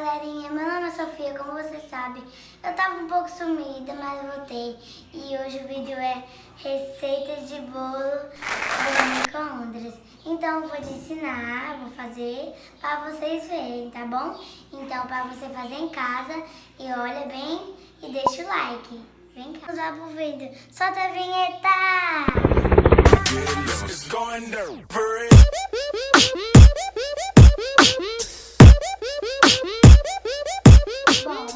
galerinha, meu nome é Sofia, como você sabe. Eu tava um pouco sumida, mas voltei. E hoje o vídeo é receita de bolo do micro-ondas. Então eu vou te ensinar, vou fazer para vocês verem, tá bom? Então para você fazer em casa, e olha bem e deixa o like. Vem cá. Vamos lá pro vídeo. Solta a vinheta!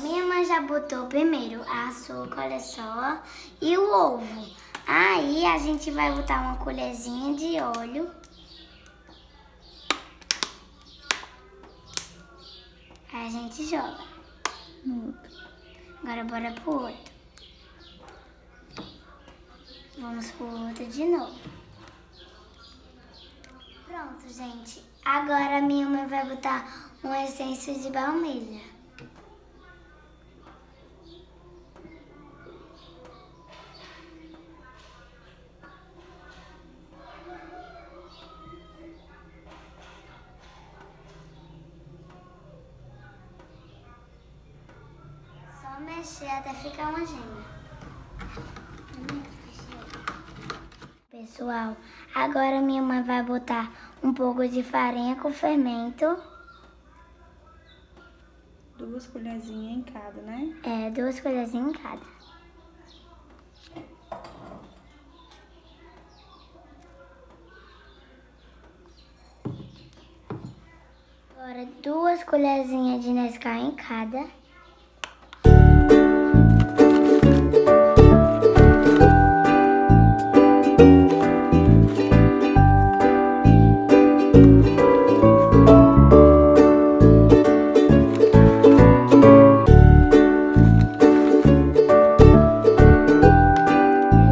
Minha mãe já botou primeiro a açúcar, olha só, e o ovo. Aí a gente vai botar uma colherzinha de óleo. Aí a gente joga. Agora bora pro outro. Vamos pro outro de novo. Pronto, gente. Agora a minha mãe vai botar uma essência de baunilha. Só mexer até ficar uma gema. Pessoal, agora minha mãe vai botar um pouco de farinha com fermento. 2 colherzinhas em cada, né? É, 2 colherzinhas em cada. Agora 2 colherzinhas de Nescau em cada.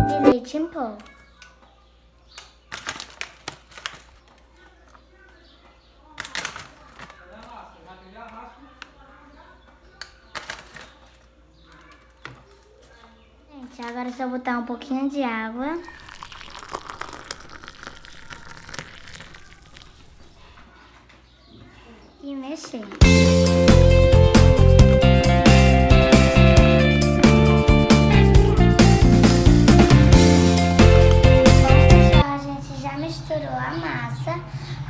De leite em pó. Gente, agora é só botar um pouquinho de água. E mexer. A gente já misturou a massa.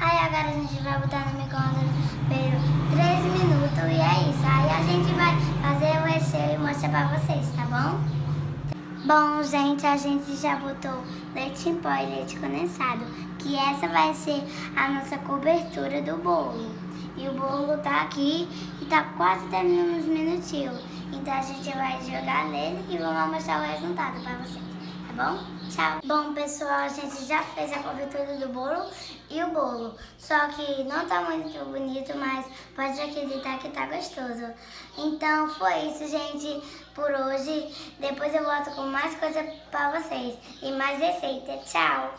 Aí agora a gente vai botar no micro-ondas por 3 minutos e é isso. Aí a gente vai fazer o recheio e mostrar pra vocês, tá bom? Bom, gente, a gente já botou leite em pó e leite condensado, que essa vai ser a nossa cobertura do bolo. E o bolo tá aqui e tá quase terminando uns minutinhos. Então a gente vai jogar nele e vamos mostrar o resultado pra vocês, tá bom? Tchau! Bom, pessoal, a gente já fez a cobertura do bolo e o bolo. Só que não tá muito bonito, mas pode acreditar que tá gostoso. Então foi isso, gente, por hoje. Depois eu volto com mais coisa pra vocês e mais receita. Tchau!